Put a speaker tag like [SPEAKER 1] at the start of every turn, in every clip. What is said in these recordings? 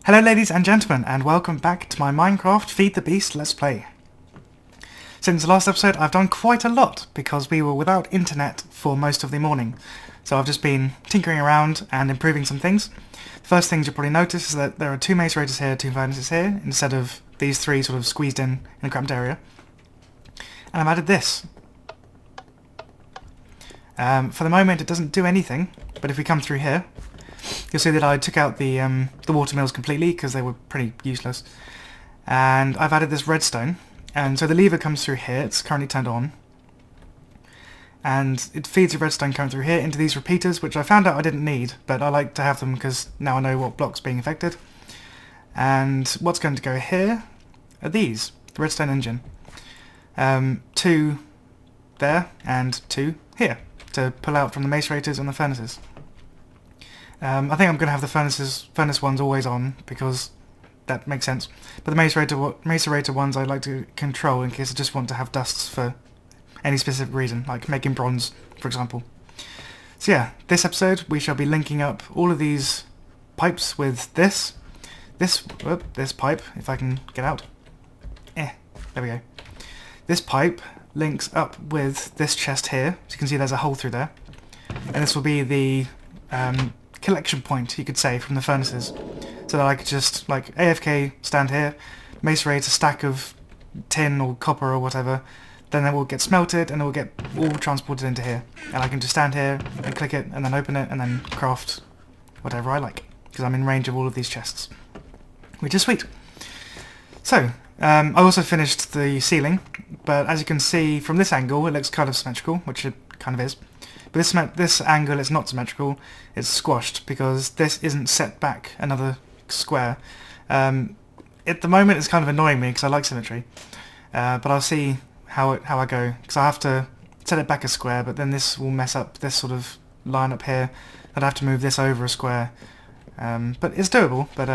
[SPEAKER 1] Hello ladies and gentlemen, and welcome back to my Minecraft Feed the Beast Let's Play. Since the last episode I've done quite a lot because we were without internet for most of the morning. So I've just been tinkering around and improving some things. The first things you'll probably notice is that there are two macerators here, two furnaces here, instead of these three sort of squeezed in a cramped area. And I've added this. For the moment it doesn't do anything, but if we come through here, you'll see that I took out the water mills completely because they were pretty useless. And I've added this redstone. And so the lever comes through here, it's currently turned on. And it feeds the redstone coming through here into these repeaters, which I found out I didn't need, but I like to have them because now I know what block's being affected. And what's going to go here are these, the redstone engine. Two there and two here to pull out from the macerators and the furnaces. I think I'm going to have the furnace ones always on because that makes sense. But the macerator ones I like to control in case I just want to have dusts for any specific reason, like making bronze, for example. So yeah, this episode we shall be linking up all of these pipes with this pipe, if I can get out. There we go. This pipe links up with this chest here. So you can see there's a hole through there. And this will be the collection point, you could say, from the furnaces. So that I could just, like, AFK stand here, macerate a stack of tin or copper or whatever, then it will get smelted and it will get all transported into here. And I can just stand here and click it and then open it and then craft whatever I like, because I'm in range of all of these chests, which is sweet. So, I also finished the ceiling, but as you can see from this angle it looks kind of symmetrical, which it kind of is. But this angle is not symmetrical, it's squashed because this isn't set back another square. At the moment it's kind of annoying me because I like symmetry, but I'll see how I go, because I have to set it back a square, but then this will mess up this sort of line up here. I'd have to move this over a square, but it's doable, but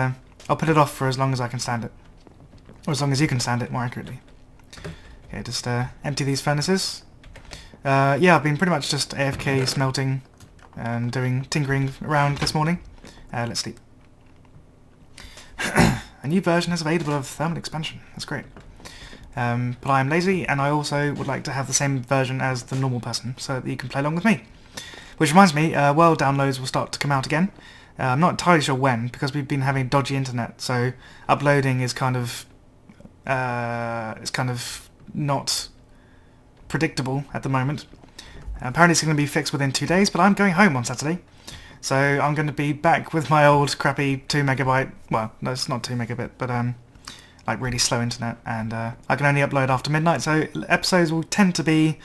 [SPEAKER 1] I'll put it off for as long as I can stand it, or as long as you can stand it more accurately. Okay, just empty these furnaces. Yeah, I've been pretty much just AFK smelting and doing tinkering around this morning. Let's sleep. A new version is available of thermal expansion. That's great. But I am lazy, and I also would like to have the same version as the normal person, so that you can play along with me. Which reminds me, world downloads will start to come out again. I'm not entirely sure when, because we've been having dodgy internet, so uploading is kind of not predictable at the moment. Apparently it's going to be fixed within 2 days, but I'm going home on Saturday, so I'm going to be back with my old crappy 2 megabyte, well, no, it's not 2 megabit, but like really slow internet, and I can only upload after midnight, so episodes will tend to be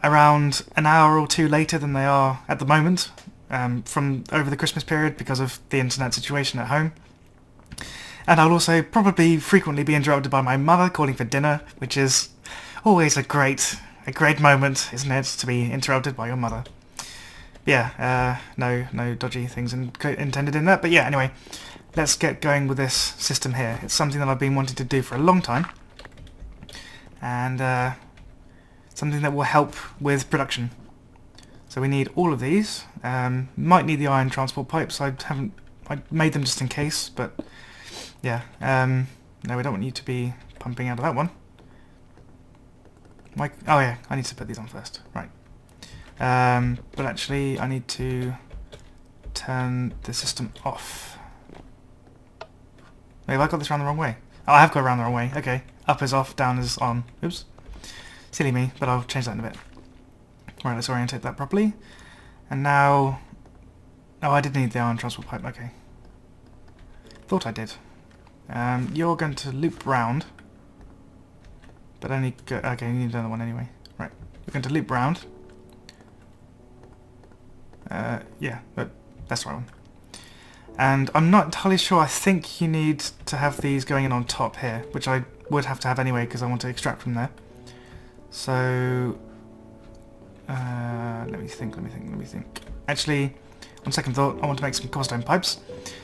[SPEAKER 1] around an hour or two later than they are at the moment, from over the Christmas period because of the internet situation at home. And I'll also probably frequently be interrupted by my mother calling for dinner, which is always a great moment, isn't it, to be interrupted by your mother. Yeah, no dodgy things intended in that, but yeah, anyway, let's get going with this system here. It's something that I've been wanting to do for a long time, and something that will help with production. So we need all of these. Might need the iron transport pipes. I made them just in case, but yeah, no, we don't want you to be pumping out of that one. Oh yeah, I need to put these on first, right. But actually I need to turn the system off. Wait, have I got this around the wrong way? Oh, I have got it around the wrong way, okay. Up is off, down is on. Oops. Silly me, but I'll change that in a bit. Right, let's orientate that properly. And now... Oh, I did need the iron transport pipe, okay. Thought I did. You're going to loop round. But only go... Okay, you need another one anyway. Right, you're going to loop round. Yeah, that's the right one. And I'm not entirely sure, I think you need to have these going in on top here, which I would have to have anyway because I want to extract from there. So... let me think. Actually, on second thought, I want to make some cobblestone pipes,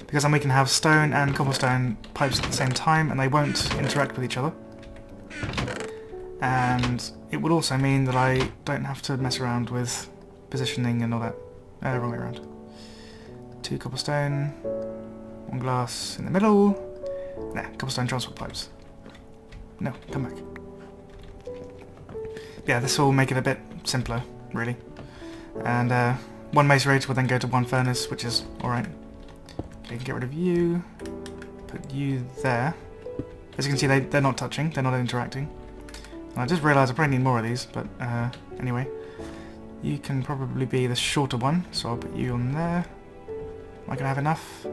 [SPEAKER 1] because then we can have stone and cobblestone pipes at the same time, and they won't interact with each other. And it would also mean that I don't have to mess around with positioning and all that. Wrong way around. 2 cobblestone, One glass in the middle. Nah, cobblestone transport pipes. No, come back. Yeah, this will make it a bit simpler, really. And one macerator will then go to one furnace, which is alright. Okay, get rid of you. Put you there. As you can see, they're not touching, they're not interacting. And I just realised I probably need more of these, but anyway. You can probably be the shorter one, so I'll put you on there. Am I going to have enough?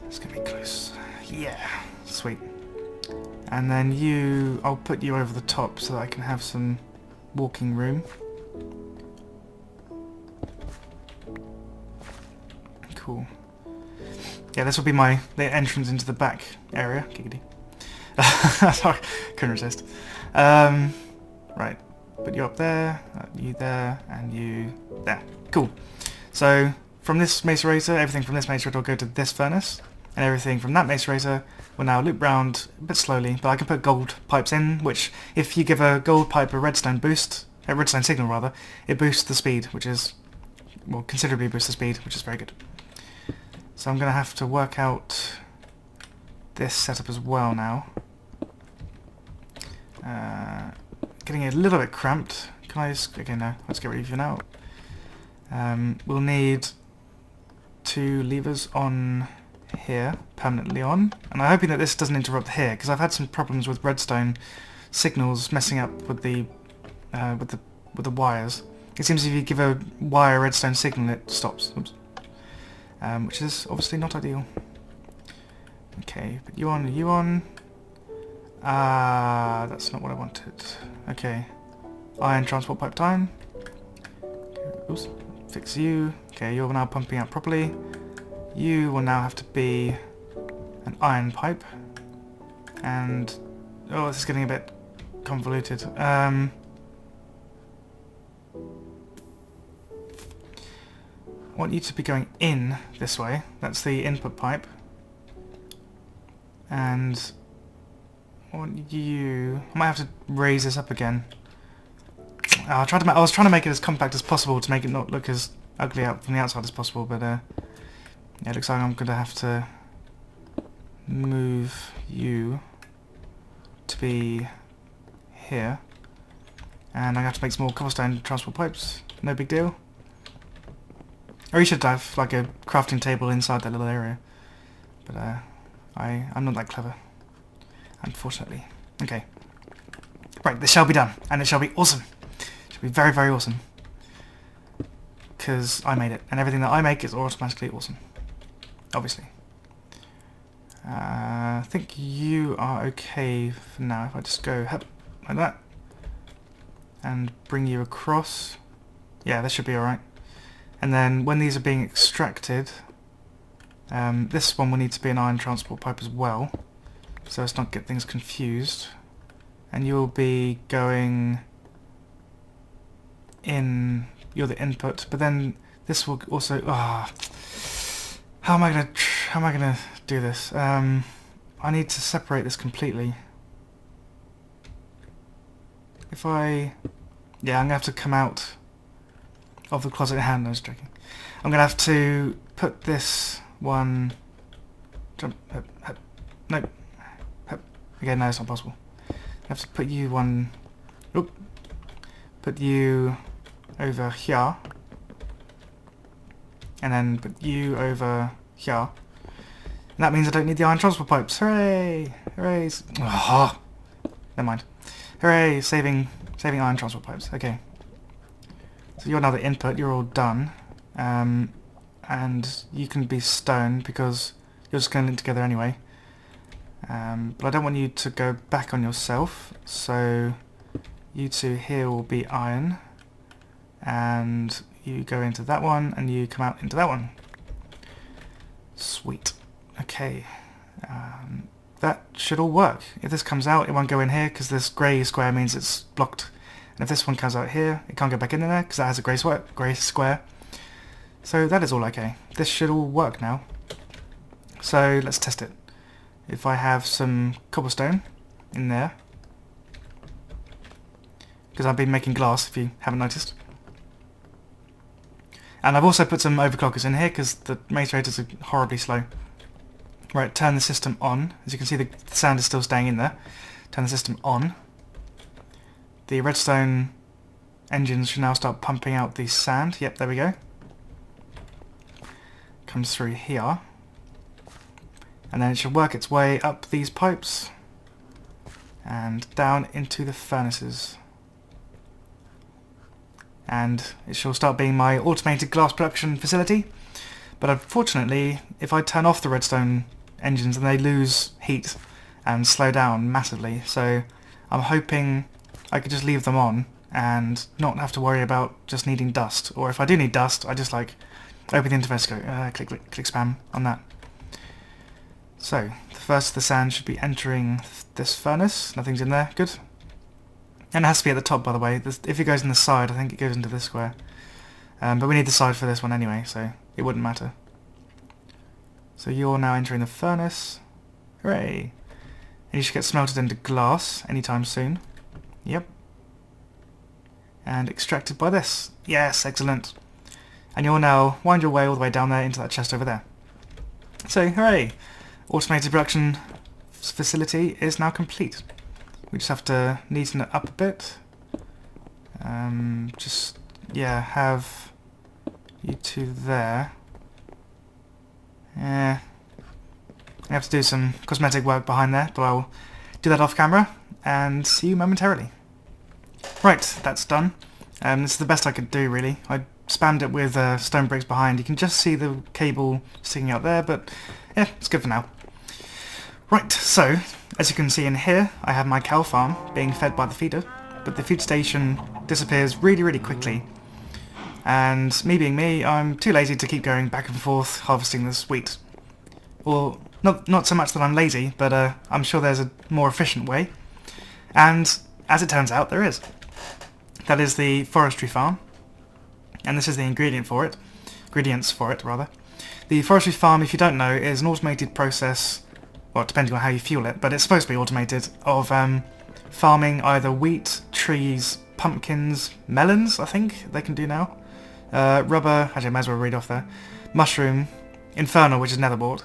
[SPEAKER 1] It's going to be close. Yeah, sweet. And then you, I'll put you over the top so that I can have some walking room. Cool. Yeah, this will be the entrance into the back area. Giggity. Sorry, couldn't resist. Right, put you up there, you there, and you there. Cool. So from this macerator, everything from this macerator will go to this furnace, and everything from that macerator will now loop round a bit slowly. But I can put gold pipes in, which if you give a gold pipe a redstone boost, a redstone signal rather, it boosts the speed, which is, well, considerably boosts the speed, which is very good. So I'm going to have to work out this setup as well now. Getting a little bit cramped. Can I just... Okay, no. Let's get rid of you now. We'll need 2 levers on here, permanently on. And I'm hoping that this doesn't interrupt here, because I've had some problems with redstone signals messing up with the wires. It seems if you give a wire a redstone signal, it stops. Oops. Which is obviously not ideal. Okay, put you on, that's not what I wanted. Okay. Iron transport pipe time. Oops. Fix you. Okay, you're now pumping out properly. You will now have to be an iron pipe. And... oh, this is getting a bit convoluted. I want you to be going in this way. That's the input pipe. And I want you... I might have to raise this up again. I was trying to make it as compact as possible to make it not look as ugly out from the outside as possible, but yeah, it looks like I'm going to have to move you to be here. And I have to make some more cobblestone transport pipes. No big deal. Or you should have like a crafting table inside that little area. But I'm not that clever, unfortunately. Okay. Right, this shall be done, and it shall be awesome. It shall be very, very awesome. Because I made it, and everything that I make is automatically awesome. Obviously. I think you are okay for now. If I just go like that, and bring you across. Yeah, this should be alright. And then when these are being extracted, this one will need to be an iron transport pipe as well, so as not to get things confused. And you'll be going in, you're the input, but then this will also, how am I gonna do this? I need to separate this completely. If I'm gonna have to come out of the closet hand. I was joking. I'm gonna have to put this one. Jump. No. Again, no, it's not possible. I have to put you one. Oop. Put you over here, and then put you over here. And that means I don't need the iron transport pipes. Hooray! Hooray! Oh, never mind. Hooray! Saving iron transport pipes. Okay. So you're now the input. You're all done, and you can be stone because you're just going to link together anyway. But I don't want you to go back on yourself. So you two here will be iron, and you go into that one, and you come out into that one. Sweet. Okay. That should all work. If this comes out, it won't go in here because this grey square means it's blocked. And if this one comes out here, it can't go back in there because that has a grey square. So that is all okay. This should all work now. So let's test it. If I have some cobblestone in there, because I've been making glass if you haven't noticed. And I've also put some overclockers in here because the macerators are horribly slow. Right, turn the system on. As you can see, the sound is still staying in there. Turn the system on. The redstone engines should now start pumping out the sand. Yep, there we go. Comes through here. And then it should work its way up these pipes and down into the furnaces. And it shall start being my automated glass production facility. But unfortunately, if I turn off the redstone engines, then they lose heat and slow down massively. So I'm hoping I could just leave them on and not have to worry about just needing dust. Or if I do need dust, I just like open the interface, go click spam on that. So the first of the sand should be entering this furnace. Nothing's in there. Good. And it has to be at the top, by the way. If it goes in the side, I think it goes into this square. But we need the side for this one anyway, so it wouldn't matter. So you're now entering the furnace. Hooray! And you should get smelted into glass anytime soon. Yep. And extracted by this. Yes, excellent. And you'll now wind your way all the way down there into that chest over there. So, hooray! Automated production facility is now complete. We just have to neaten it up a bit. Just, yeah, have you two there. I have to do some cosmetic work behind there, but I'll do that off camera and see you momentarily. Right, that's done. This is the best I could do, really. I spammed it with stone bricks behind. You can just see the cable sticking out there, but yeah, it's good for now. Right, so, as you can see in here, I have my cow farm being fed by the feeder, but the feed station disappears really, really quickly. And me being me, I'm too lazy to keep going back and forth harvesting this wheat. Well, not so much that I'm lazy, but I'm sure there's a more efficient way. And as it turns out, there is. That is the forestry farm. And this is the ingredients for it, rather. The forestry farm, if you don't know, is an automated process, well, depending on how you fuel it, but it's supposed to be automated, of farming either wheat, trees, pumpkins, melons, I think they can do now. Rubber, actually I might as well read off there. Mushroom, infernal, which is netherboard,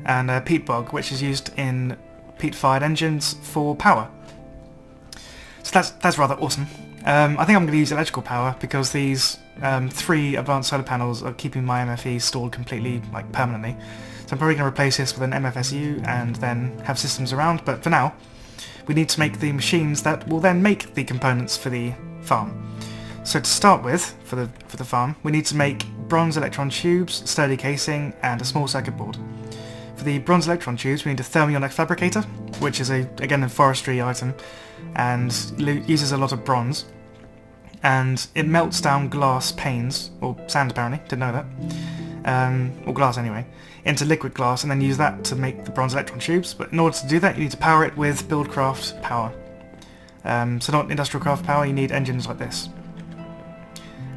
[SPEAKER 1] and peat bog, which is used in peat-fired engines for power. So that's rather awesome. I think I'm going to use electrical power because these 3 advanced solar panels are keeping my MFE stored completely, like permanently. So I'm probably going to replace this with an MFSU and then have systems around, but for now we need to make the machines that will then make the components for the farm. So to start with, for the farm, we need to make bronze electron tubes, sturdy casing, and a small circuit board. For the bronze electron tubes, we need a thermionic fabricator, which is again a forestry item, and uses a lot of bronze. And it melts down glass panes, or sand apparently, didn't know that, or glass anyway, into liquid glass, and then use that to make the bronze electron tubes. But in order to do that, you need to power it with buildcraft power. So not industrial craft power, you need engines like this.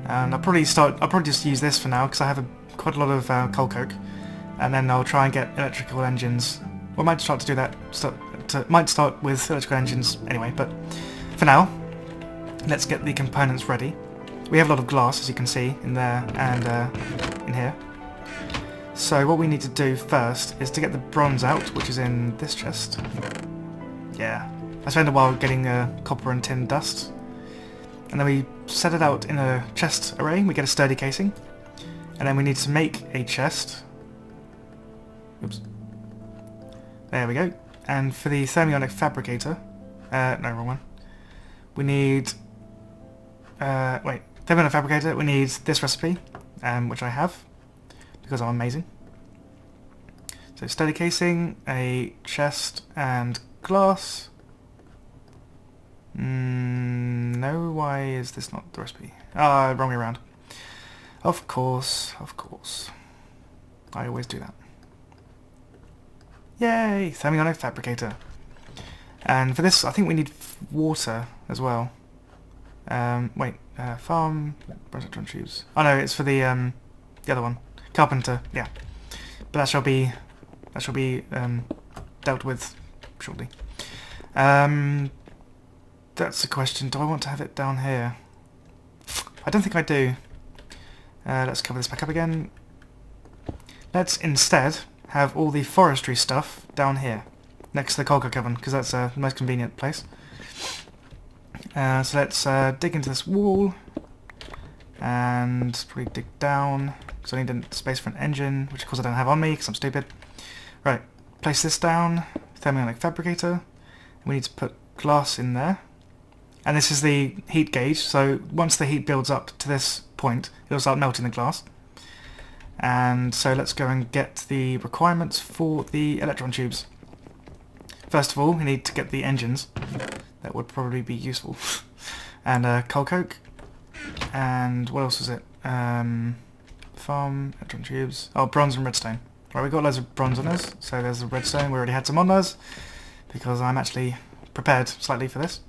[SPEAKER 1] And I'll probably just use this for now because I have quite a lot of coal coke, and then I'll try and get electrical engines. Well, I might start to do that. Might start with electrical engines anyway, but for now, let's get the components ready. We have a lot of glass, as you can see, in there and in here. So what we need to do first is to get the bronze out, which is in this chest. Yeah, I spent a while getting copper and tin dust. And then we set it out in a chest array. We get a sturdy casing. And then we need to make a chest. Oops. There we go. And for the thermionic fabricator... no, wrong one. We need... thermionic fabricator, we need this recipe, which I have, because I'm amazing. So sturdy casing, a chest, and glass. No, why is this not the recipe? Ah, wrong way around. Of course. I always do that. Yay! Thermionic fabricator. And for this, I think we need water as well. Farm... Electron tubes. Oh no, it's for the other one. Carpenter, yeah. But that shall be dealt with shortly. That's the question. Do I want to have it down here? I don't think I do. Let's cover this back up again. Let's instead have all the forestry stuff down here, next to the coal coke oven, because that's the most convenient place. So let's dig into this wall, and probably dig down, because I need space for an engine, which of course I don't have on me, because I'm stupid. Right, place this down, thermodynamic fabricator. We need to put glass in there. And this is the heat gauge, so once the heat builds up to this point, it'll start melting the glass. And so let's go and get the requirements for the electron tubes. First of all, we need to get the engines. That would probably be useful. And coal coke. And what else was it? Farm, electron tubes. Oh, bronze and redstone. Right, we've got loads of bronze on us, so there's the redstone. We already had some on us, because I'm actually prepared slightly for this.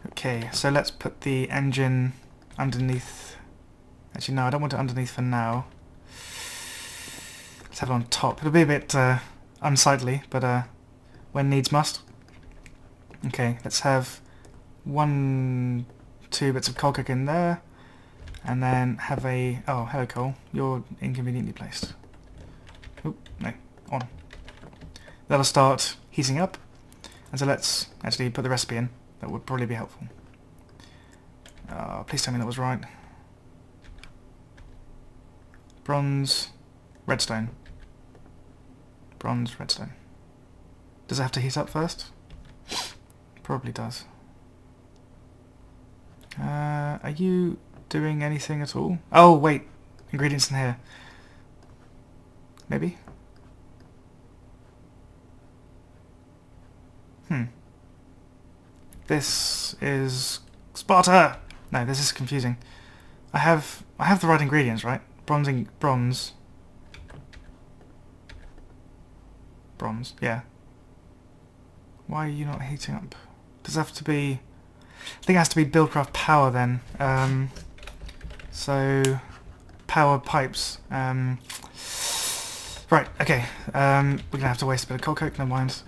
[SPEAKER 1] Okay, so let's put the engine underneath. Actually, no, I don't want it underneath for now. Let's have it on top. It'll be a bit unsightly, but when needs must. Okay, let's have 2 bits of coal coke in there, and then have a... Oh, hello coal. You're inconveniently placed. Oop, no, on. That'll start heating up, and so let's actually put the recipe in. That would probably be helpful. Please tell me that was right. Bronze, redstone. Bronze, redstone. Does it have to heat up first? Probably does. Are you doing anything at all? Oh, wait. Ingredients in here. Maybe? This is Sparta! No, this is confusing. I have the right ingredients, right? Bronze, yeah. Why are you not heating up? Does it have to be... I think it has to be buildcraft power then. So, power pipes. Right, okay. We're gonna have to waste a bit of coal coke, never mind.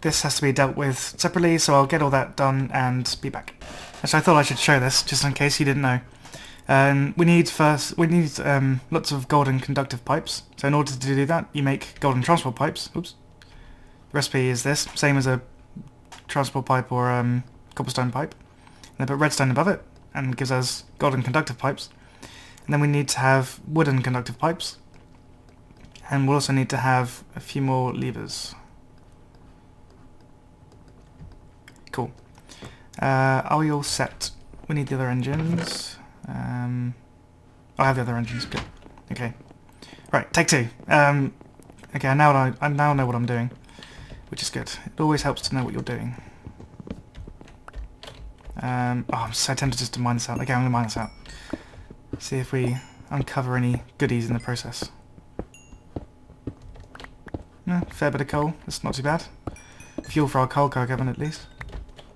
[SPEAKER 1] This has to be dealt with separately, so I'll get all that done and be back. Actually, I thought I should show this, just in case you didn't know. We need lots of golden conductive pipes. So in order to do that, you make golden transport pipes. Oops. The recipe is this, same as a transport pipe or cobblestone pipe. And then put redstone above it, and it gives us golden conductive pipes. And then we need to have wooden conductive pipes. And we'll also need to have a few more levers. Cool. Are we all set? We need the other engines. I have the other engines. Good. Okay. Right. Take 2. Okay. I now know what I'm doing, which is good. It always helps to know what you're doing. Oh, I'm so tempted just to mine this out. Okay, I'm gonna mine this out. See if we uncover any goodies in the process. Fair bit of coal. That's not too bad. Fuel for our coal coke oven at least.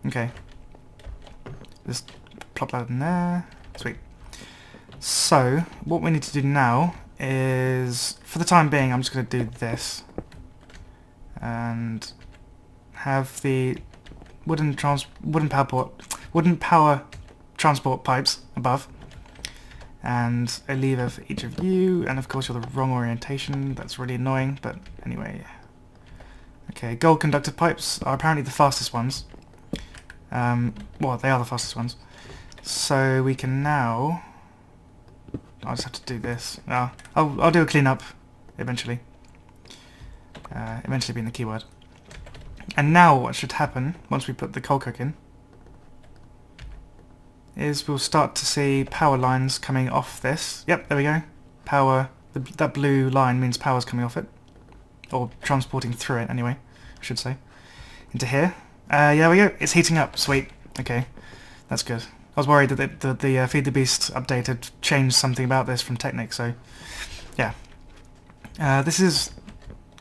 [SPEAKER 1] Okay. Just plop that in there. Sweet. So, what we need to do now is, for the time being, I'm just going to do this. And have the wooden power transport pipes above. And a lever for each of you. And of course you're the wrong orientation. That's really annoying, but anyway. Okay, gold conductive pipes are apparently the fastest ones. Well, they are the fastest ones. So we can now... I'll just have to do this. I'll do a cleanup eventually. Eventually being the keyword. And now what should happen, once we put the coal coke in, is we'll start to see power lines coming off this. Yep, there we go. Power, that blue line means power's coming off it. Or transporting through it anyway, I should say. Into here. Yeah, there we go. It's heating up. Sweet. Okay. That's good. I was worried that the Feed the Beast update had changed something about this from Technic, so... Yeah. This is...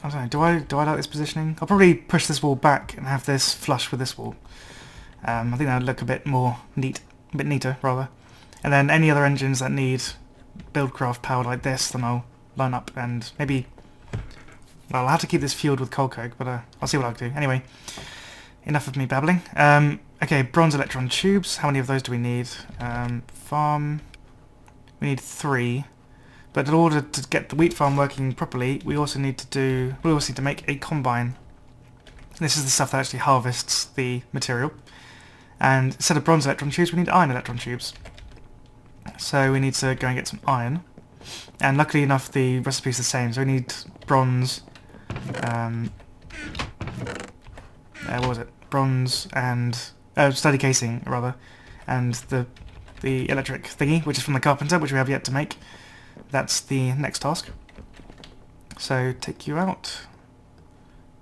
[SPEAKER 1] I don't know, do I like this positioning? I'll probably push this wall back and have this flush with this wall. I think that would look a bit more neat. A bit neater, rather. And then any other engines that need buildcraft power like this, then I'll line up and maybe... Well, I'll have to keep this fueled with coal coke, but I'll see what I can do. Anyway, enough of me babbling. Okay, bronze electron tubes. How many of those do we need? Farm. We need 3. But in order to get the wheat farm working properly, we also need to make a combine. This is the stuff that actually harvests the material. And instead of bronze electron tubes, we need iron electron tubes. So we need to go and get some iron. And luckily enough, the recipe is the same. So we need bronze. What was it? Bronze and sturdy casing, rather, and the electric thingy, which is from the carpenter, which we have yet to make. That's the next task. So take you out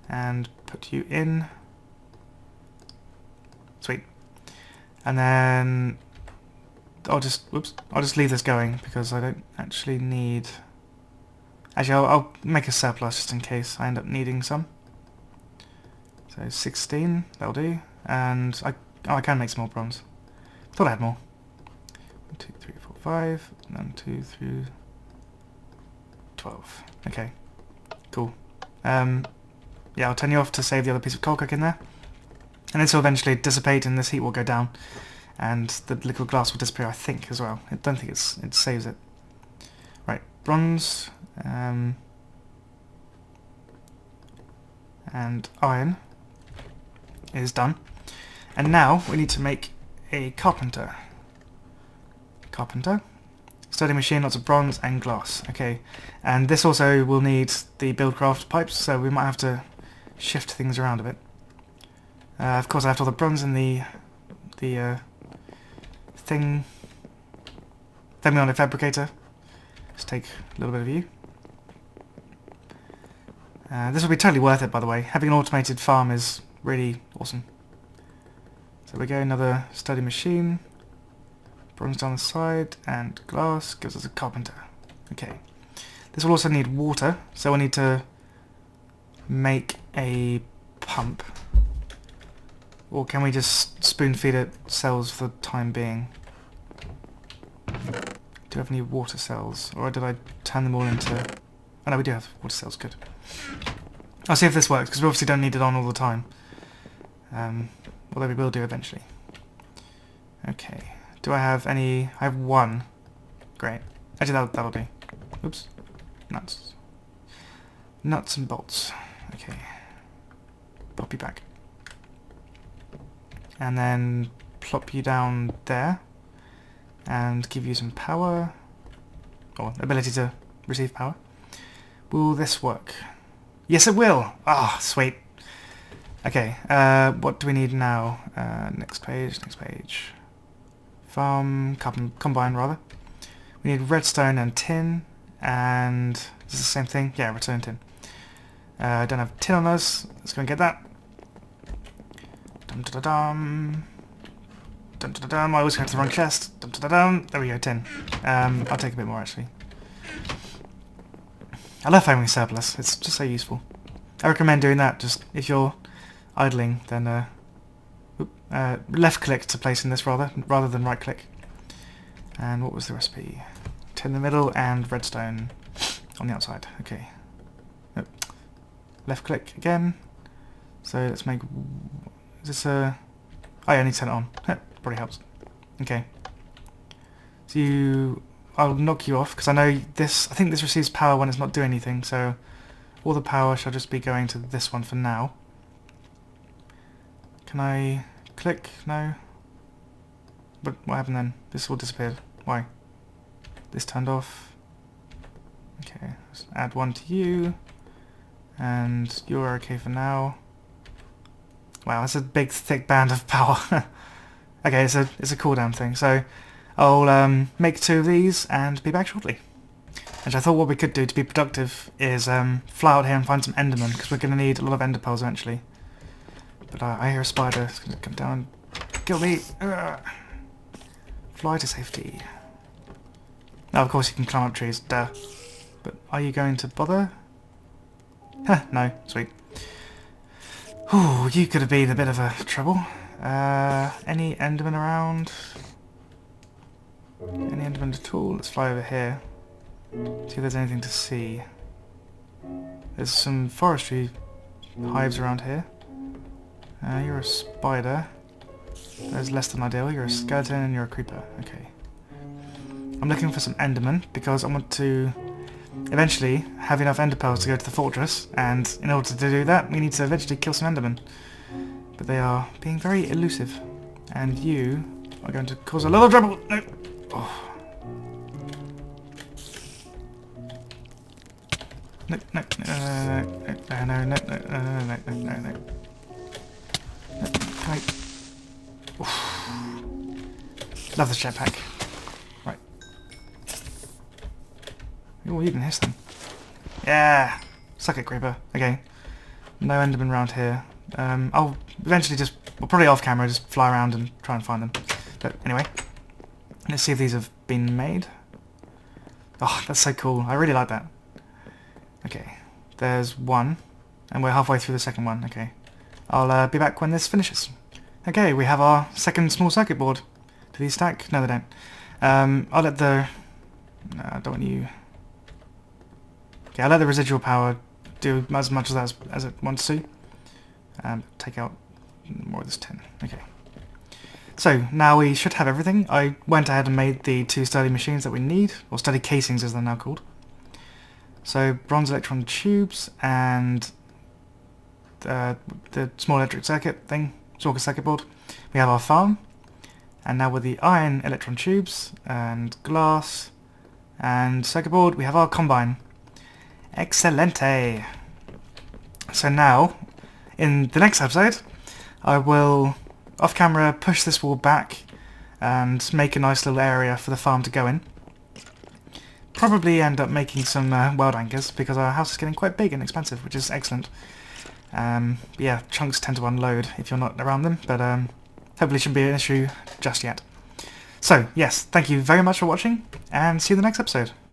[SPEAKER 1] and put you in. Sweet. And then I'll just leave this going because I don't actually need. Actually, I'll make a surplus just in case I end up needing some. So 16, that'll do. And I can make some more bronze. Thought I had more. 1, 2, 3, 4, 5. And then 2 through 12. Okay, cool. Yeah, I'll turn you off to save the other piece of coal coke in there. And this will eventually dissipate and this heat will go down. And the liquid glass will disappear, I think, as well. I don't think it saves it. Right, bronze. And iron is done. And now we need to make a carpenter. Sturdy machine, lots of bronze and glass. Okay, and this also will need the buildcraft pipes, so we might have to shift things around a bit. Of course, I left all the bronze in the thermonic fabricator. Just take a little bit of you. This will be totally worth it, by the way. Having an automated farm is really awesome. So we go another sturdy machine, bronze down the side, and glass gives us a carpenter. Okay. This will also need water, so we'll need to make a pump. Or can we just spoon feed it cells for the time being? Do we have any water cells? Or did I turn them all into... Oh no, we do have water cells, good. I'll see if this works, because we obviously don't need it on all the time. Although we will do eventually. Okay. Do I have any... I have 1. Great. Actually, that'll do. Oops. Nuts. Nuts and bolts. Okay. Pop you back. And then plop you down there. And give you some power. Or ability to receive power. Will this work? Yes, it will! Ah, sweet. Okay, what do we need now? Next page. Farm, combine rather. We need redstone and tin, and is this the same thing? Yeah, redstone and tin. Don't have tin on us. Let's go and get that. Dum-da-da-dum. Dum-da-da-dum. I always go to the wrong chest. Dum-da-da-dum. There we go, tin. I'll take a bit more actually. I love having a surplus. It's just so useful. I recommend doing that. Just if you're idling, then left click to place in this rather than right click. And what was the recipe? Tin in the middle and redstone on the outside. Okay. Nope. Left click again. So let's make. Is this a? Oh, yeah, I need to turn it on. Probably helps. Okay. So I'll knock you off because I know this. I think this receives power when it's not doing anything. So all the power shall just be going to this one for now. Can I click? No. But what happened then? This all disappeared. Why? This turned off. Okay, let's add 1 to you. And you're okay for now. Wow, that's a big thick band of power. Okay, it's a cooldown thing. So I'll make 2 of these and be back shortly. And I thought what we could do to be productive is fly out here and find some endermen, because we're going to need a lot of ender pearls eventually. But I hear a spider. It's going to come down and kill me. Ugh. Fly to safety. Now, of course, you can climb up trees. Duh. But are you going to bother? Huh, no. Sweet. Ooh, you could have been a bit of a trouble. Any endermen around? Any endermen at all? Let's fly over here. See if there's anything to see. There's some forestry hives around here. You're a spider. That's less than ideal. You're a skeleton and you're a creeper. Okay. I'm looking for some Endermen because I want to eventually have enough Ender pearls to go to the fortress, and in order to do that we need to eventually kill some Endermen. But they are being very elusive, and you are going to cause a lot of trouble. No. Oh. No, no, no, no, no, no, no, no, no, no. Can I... Love this jetpack. Right. Oh, you can hiss them. Yeah! Suck it, creeper. Okay. No Enderman around here. I'll eventually just... Well, probably off camera, just fly around and try and find them. But anyway. Let's see if these have been made. Oh, that's so cool. I really like that. Okay. There's one. And we're halfway through the second one. Okay. I'll be back when this finishes. Okay, we have our second small circuit board. Do these stack? No, they don't. I'll let the... No, I don't want you... Okay, I'll let the residual power do as much as it wants to. Take out more of this tin. Okay. So, now we should have everything. I went ahead and made the 2 sturdy machines that we need, or sturdy casings as they're now called. So, bronze electron tubes and the small electric circuit thing, small circuit board. We have our farm, and now with the iron electron tubes and glass and circuit board, we have our combine. Excelente! So now, in the next episode, I will, off camera, push this wall back and make a nice little area for the farm to go in. Probably end up making some world anchors, because our house is getting quite big and expensive, which is excellent. Yeah, chunks tend to unload if you're not around them, but hopefully shouldn't be an issue just yet. So, yes, thank you very much for watching, and see you in the next episode.